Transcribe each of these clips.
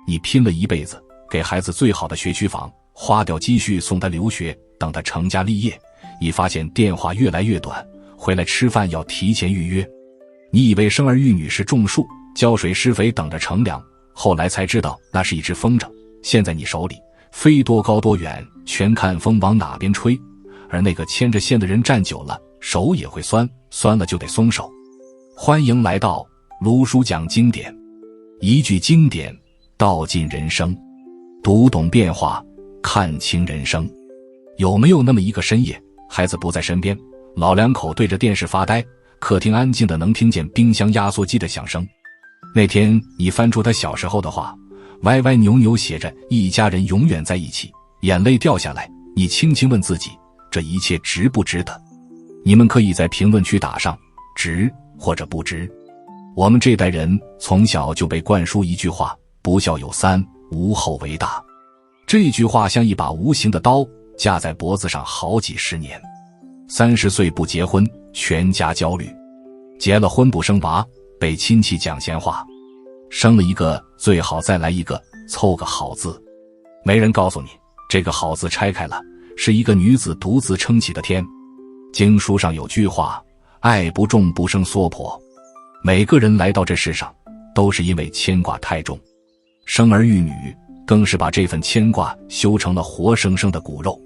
你拼了一辈子，给孩子最好的学区房，花掉积蓄送他留学，等他成家立业，你发现电话越来越短，回来吃饭要提前预约。你以为生儿育女是种树，浇水施肥等着乘凉，后来才知道那是一只风筝，现在你手里飞多高多远，全看风往哪边吹，而那个牵着线的人站久了，手也会酸，酸了就得松手。欢迎来到卢叔讲经典，一句经典道尽人生，读懂变化，看清人生。有没有那么一个深夜，孩子不在身边，老两口对着电视发呆，客厅安静的能听见冰箱压缩机的响声？那天你翻出他小时候的话，歪歪扭扭写着一家人永远在一起，眼泪掉下来，你轻轻问自己，这一切值不值得？你们可以在评论区打上值或者不值。我们这代人从小就被灌输一句话，不孝有三，无后为大。这句话像一把无形的刀，架在脖子上好几十年。30岁不结婚，全家焦虑；结了婚不生娃，被亲戚讲闲话；生了一个最好再来一个，凑个好字。没人告诉你，这个好字拆开了，是一个女子独自撑起的天。经书上有句话，爱不重不生娑婆。每个人来到这世上，都是因为牵挂太重，生儿育女更是把这份牵挂修成了活生生的骨肉。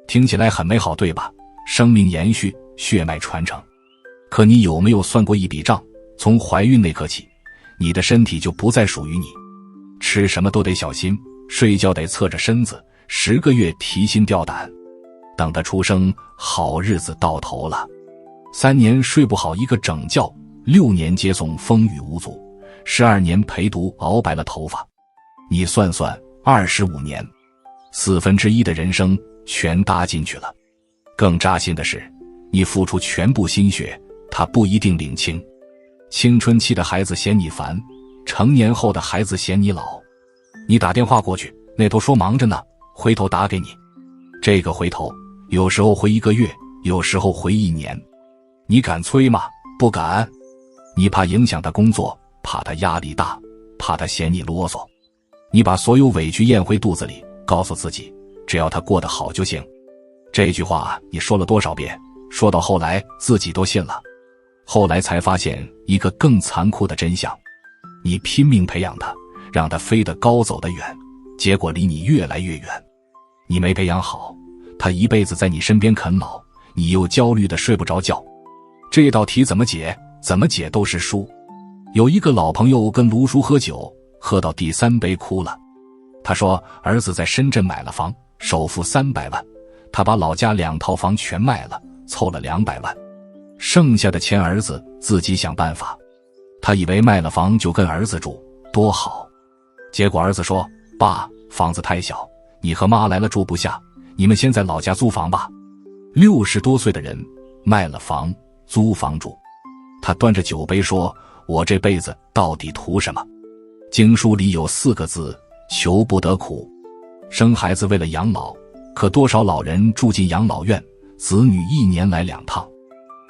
听起来很美好，对吧？生命延续，血脉传承。可你有没有算过一笔账？从怀孕那刻起，你的身体就不再属于你，吃什么都得小心，睡觉得侧着身子，10个月提心吊胆。等他出生，好日子到头了。3年睡不好一个整觉，6年接送风雨无阻，12年陪读熬白了头发。你算算，25年，1/4的人生全搭进去了。更扎心的是，你付出全部心血，他不一定领情。青春期的孩子嫌你烦，成年后的孩子嫌你老。你打电话过去，那头说忙着呢，回头打给你。这个回头，有时候回1个月，有时候回1年。你敢催吗？不敢。你怕影响他工作，怕他压力大，怕他嫌你啰嗦。你把所有委屈咽回肚子里，告诉自己，只要他过得好就行。这句话你说了多少遍？说到后来自己都信了。后来才发现一个更残酷的真相，你拼命培养他，让他飞得高走得远，结果离你越来越远。你没培养好，他一辈子在你身边啃老，你又焦虑的睡不着觉。这道题怎么解？怎么解都是输。有一个老朋友跟卢叔喝酒，喝到第3杯哭了。他说儿子在深圳买了房，首付300万，他把老家2套房全卖了，凑了200万，剩下的钱儿子自己想办法。他以为卖了房就跟儿子住，多好。结果儿子说，爸，房子太小，你和妈来了住不下，你们先在老家租房吧。60多岁的人卖了房租房住。他端着酒杯说，我这辈子到底图什么？经书里有4个字，求不得苦。生孩子为了养老，可多少老人住进养老院，子女1年来2趟。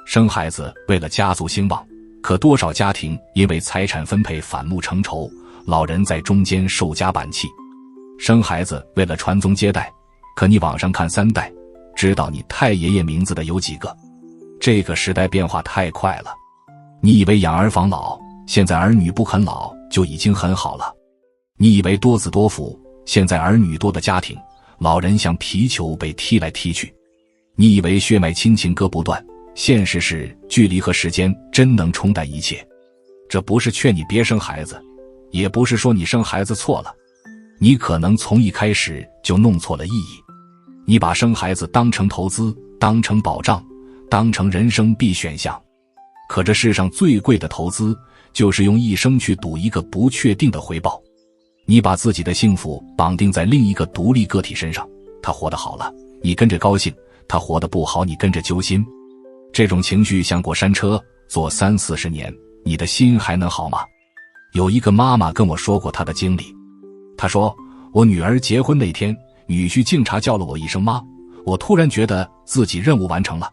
生孩子为了家族兴旺，可多少家庭因为财产分配反目成仇，老人在中间受夹板气。生孩子为了传宗接代，可你网上看3代，知道你太爷爷名字的有几个？这个时代变化太快了，你以为养儿防老，现在儿女不肯老就已经很好了。你以为多子多福，现在儿女多的家庭，老人像皮球被踢来踢去。你以为血脉亲情割不断，现实是距离和时间真能冲淡一切。这不是劝你别生孩子，也不是说你生孩子错了，你可能从一开始就弄错了意义。你把生孩子当成投资，当成保障，当成人生必选项。可这世上最贵的投资，就是用一生去赌一个不确定的回报。你把自己的幸福绑定在另一个独立个体身上，他活得好了，你跟着高兴；他活得不好，你跟着揪心。这种情绪像过山车，坐30-40年，你的心还能好吗？有一个妈妈跟我说过她的经历，她说，我女儿结婚那天，女婿敬茶叫了我一声妈，我突然觉得自己任务完成了，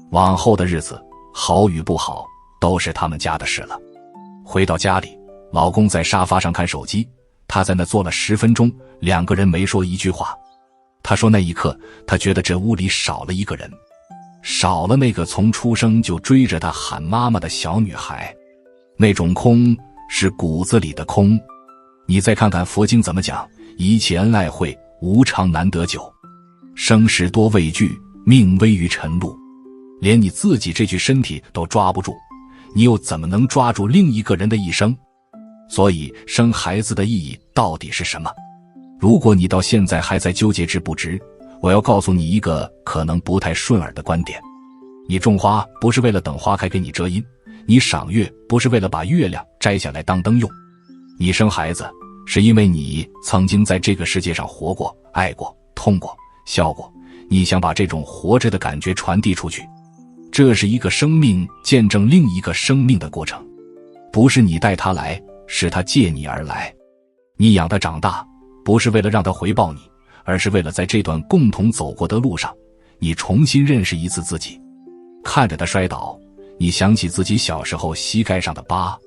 往后的日子好与不好都是他们家的事了。回到家里，老公在沙发上看手机，他在那坐了10分钟，2个人没说一句话。他说那一刻他觉得这屋里少了一个人，少了那个从出生就追着他喊妈妈的小女孩。那种空是骨子里的空。你再看看佛经怎么讲，一切恩爱会，无常难得久，生时多畏惧，命危于晨露。连你自己这具身体都抓不住，你又怎么能抓住另一个人的一生？所以生孩子的意义到底是什么？如果你到现在还在纠结值不值，我要告诉你一个可能不太顺耳的观点。你种花不是为了等花开给你遮阴，你赏月不是为了把月亮摘下来当灯用，你生孩子是因为你曾经在这个世界上活过，爱过，痛过，笑过，你想把这种活着的感觉传递出去。这是一个生命见证另一个生命的过程，不是你带他来，是他借你而来。你养他长大，不是为了让他回报你，而是为了在这段共同走过的路上，你重新认识一次自己。看着他摔倒，你想起自己小时候膝盖上的疤；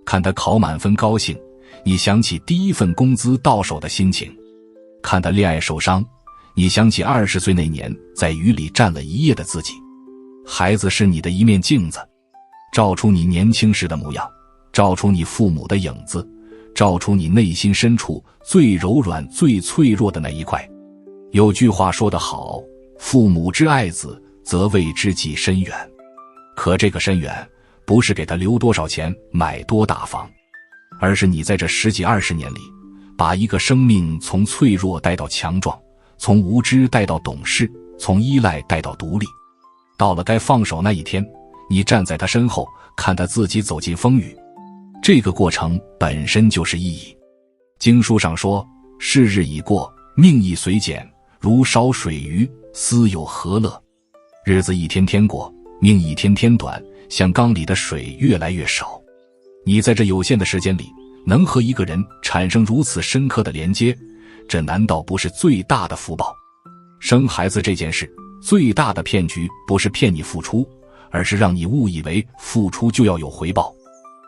看他考满分高兴，你想起第一份工资到手的心情；看他恋爱受伤，你想起20岁那年在雨里站了一夜的自己。孩子是你的一面镜子，照出你年轻时的模样，照出你父母的影子，照出你内心深处最柔软最脆弱的那一块。有句话说得好，父母之爱子，则为之计深远。可这个深远不是给他留多少钱买多大房，而是你在这10几20年里，把一个生命从脆弱带到强壮，从无知带到懂事，从依赖带到独立。到了该放手那一天，你站在他身后，看他自己走进风雨。这个过程本身就是意义。经书上说，是日已过，命亦随减，如少水鱼，斯有何乐？日子一天天过，命一天天短，像缸里的水越来越少。你在这有限的时间里，能和一个人产生如此深刻的连接，这难道不是最大的福报？生孩子这件事，最大的骗局不是骗你付出，而是让你误以为付出就要有回报。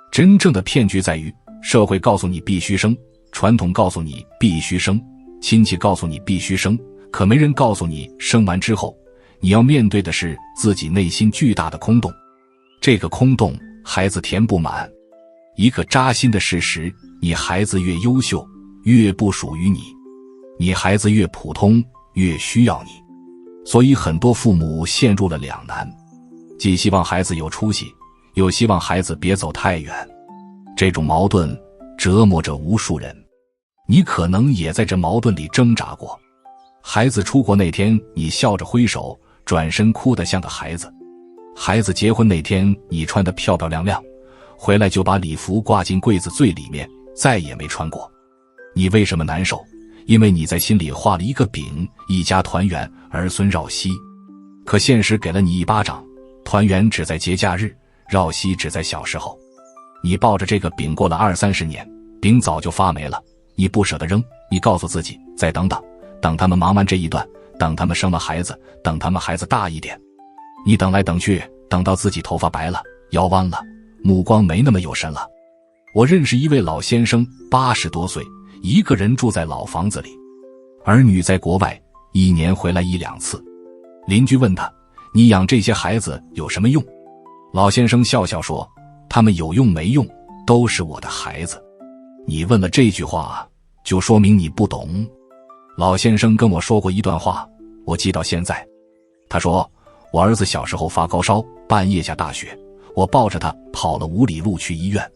真正的骗局在于，社会告诉你必须生，传统告诉你必须生，亲戚告诉你必须生，可没人告诉你生完之后，你要面对的是自己内心巨大的空洞。这个空洞，孩子填不满。一个扎心的事实，你孩子越优秀，越不属于你；你孩子越普通，越需要你。所以很多父母陷入了两难，既希望孩子有出息，又希望孩子别走太远。这种矛盾折磨着无数人，你可能也在这矛盾里挣扎过。孩子出国那天，你笑着挥手，转身哭得像个孩子；孩子结婚那天，你穿得漂漂亮亮，回来就把礼服挂进柜子最里面，再也没穿过。你为什么难受？因为你在心里画了一个饼，一家团圆，儿孙绕膝。可现实给了你一巴掌，团圆只在节假日，绕膝只在小时候。你抱着这个饼过了20-30年，饼早就发霉了，你不舍得扔，你告诉自己再等等，等他们忙完这一段，等他们生了孩子，等他们孩子大一点。你等来等去，等到自己头发白了，腰弯了，目光没那么有神了。我认识一位老先生，80多岁，一个人住在老房子里，儿女在国外，1年回来1-2次。邻居问他，你养这些孩子有什么用？老先生笑笑说，他们有用没用，都是我的孩子。你问了这句话，就说明你不懂。老先生跟我说过一段话，我记到现在。他说，我儿子小时候发高烧，半夜下大雪，我抱着他跑了5里路去医院。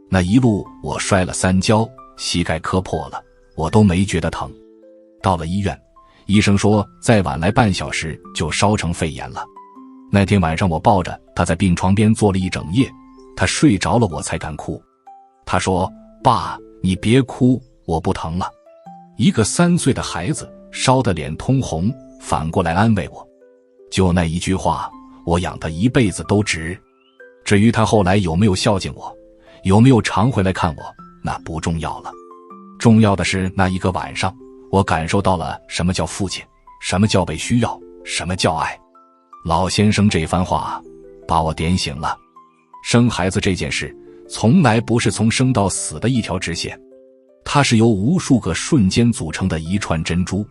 那一路我摔了3跤，膝盖磕破了，我都没觉得疼。到了医院，医生说再晚来半小时就烧成肺炎了。那天晚上我抱着他在病床边坐了一整夜，他睡着了我才敢哭。他说，爸，你别哭，我不疼了。一个3岁的孩子烧得脸通红，反过来安慰我。就那一句话，我养他一辈子都值。至于他后来有没有孝敬我，有没有常回来看我，那不重要了。重要的是那一个晚上，我感受到了什么叫父亲，什么叫被需要，什么叫爱。老先生这番话把我点醒了。生孩子这件事从来不是从生到死的一条直线，它是由无数个瞬间组成的一串珍珠。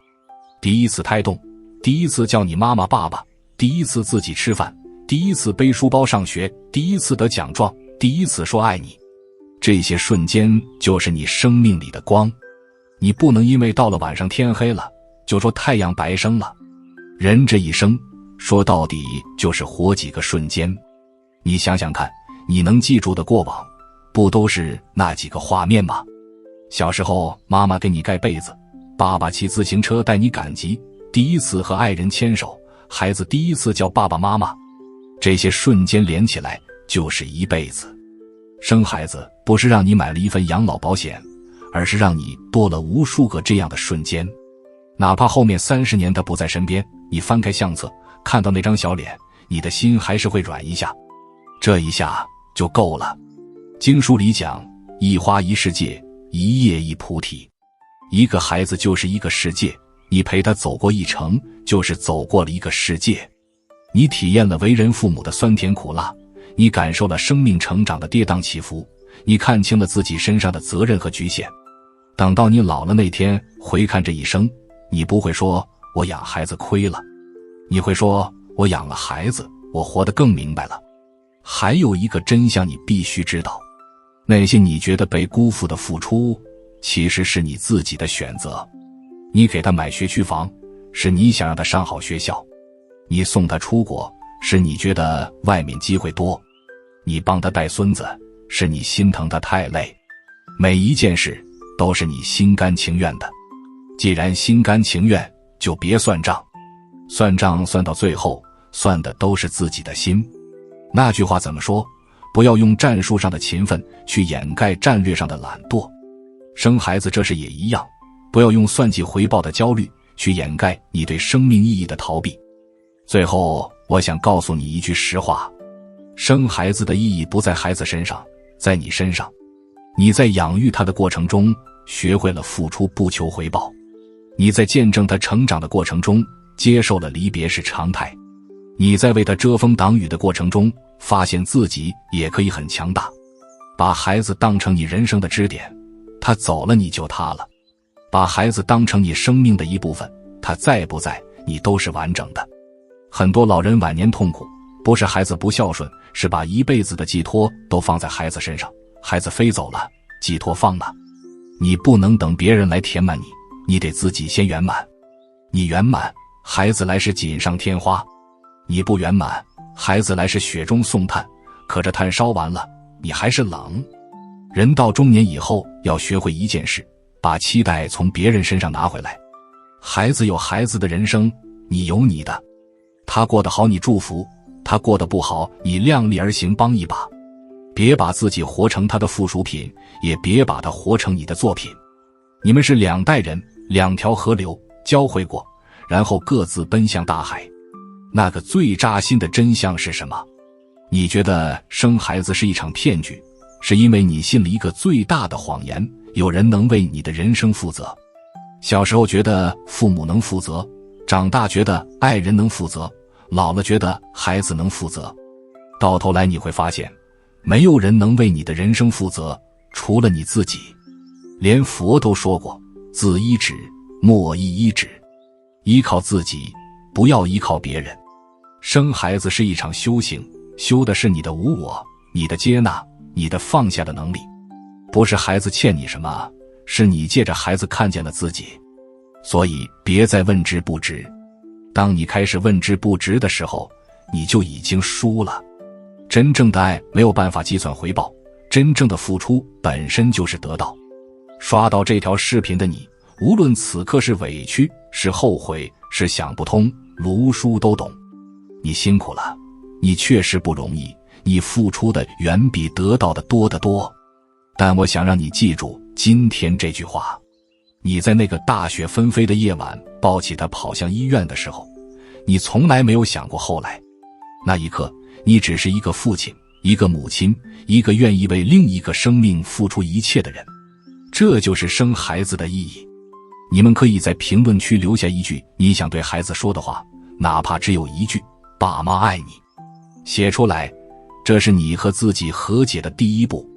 第一次胎动，第一次叫你妈妈爸爸，第一次自己吃饭，第一次背书包上学，第一次得奖状，第一次说爱你。这些瞬间就是你生命里的光。你不能因为到了晚上天黑了，就说太阳白升了。人这一生，说到底就是活几个瞬间。你想想看，你能记住的过往，不都是那几个画面吗？小时候妈妈给你盖被子，爸爸骑自行车带你赶集，第一次和爱人牵手，孩子第一次叫爸爸妈妈。这些瞬间连起来就是一辈子。生孩子不是让你买了一份养老保险，而是让你多了无数个这样的瞬间。哪怕后面30年他不在身边，你翻开相册看到那张小脸，你的心还是会软一下，这一下就够了。经书里讲，一花一世界，一叶一菩提。一个孩子就是一个世界，你陪他走过一程，就是走过了一个世界。你体验了为人父母的酸甜苦辣，你感受了生命成长的跌宕起伏，你看清了自己身上的责任和局限。等到你老了那天，回看这一生，你不会说我养孩子亏了，你会说我养了孩子，我活得更明白了。还有一个真相你必须知道，那些你觉得被辜负的付出，其实是你自己的选择。你给他买学区房，是你想让他上好学校；你送他出国，是你觉得外面机会多；你帮他带孙子，是你心疼他太累。每一件事都是你心甘情愿的。既然心甘情愿，就别算账。算账算到最后，算的都是自己的心。那句话怎么说？不要用战术上的勤奋去掩盖战略上的懒惰。生孩子这事也一样，不要用算计回报的焦虑去掩盖你对生命意义的逃避。最后，我想告诉你一句实话，生孩子的意义不在孩子身上，在你身上。你在养育他的过程中，学会了付出不求回报。你在见证他成长的过程中，接受了离别是常态。你在为他遮风挡雨的过程中，发现自己也可以很强大。把孩子当成你人生的支点，他走了你就他了。把孩子当成你生命的一部分，他在不在，你都是完整的。很多老人晚年痛苦，不是孩子不孝顺，是把一辈子的寄托都放在孩子身上，孩子飞走了，寄托放了。你不能等别人来填满你，你得自己先圆满。你圆满，孩子来是锦上添花；你不圆满，孩子来是雪中送炭，可这炭烧完了，你还是冷。人到中年以后，要学会一件事，把期待从别人身上拿回来。孩子有孩子的人生，你有你的。他过得好你祝福，他过得不好你量力而行帮一把。别把自己活成他的附属品，也别把他活成你的作品。你们是两代人，两条河流交汇过，然后各自奔向大海。那个最扎心的真相是什么？你觉得生孩子是一场骗局，是因为你信了一个最大的谎言，有人能为你的人生负责。小时候觉得父母能负责，长大觉得爱人能负责，老了觉得孩子能负责。到头来你会发现，没有人能为你的人生负责，除了你自己。连佛都说过，自依止，莫依依止。依靠自己，不要依靠别人。生孩子是一场修行，修的是你的无我，你的接纳，你的放下的能力。不是孩子欠你什么，是你借着孩子看见了自己。所以别再问之不值。当你开始问之不值的时候，你就已经输了。真正的爱没有办法计算回报，真正的付出本身就是得到。刷到这条视频的你，无论此刻是委屈，是后悔，是想不通，卢叔都懂。你辛苦了，你确实不容易，你付出的远比得到的多得多。但我想让你记住今天这句话。你在那个大雪纷飞的夜晚抱起他跑向医院的时候，你从来没有想过后来。那一刻，你只是一个父亲，一个母亲，一个愿意为另一个生命付出一切的人。这就是生孩子的意义。你们可以在评论区留下一句你想对孩子说的话，哪怕只有一句，爸妈爱你。写出来，这是你和自己和解的第一步。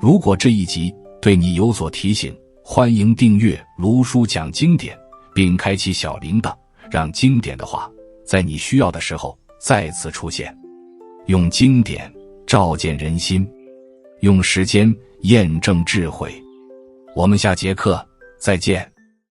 如果这一集对你有所提醒，欢迎订阅卢叔讲经典，并开启小铃铛，让经典的话在你需要的时候再次出现。用经典照见人心，用时间验证智慧。我们下节课再见。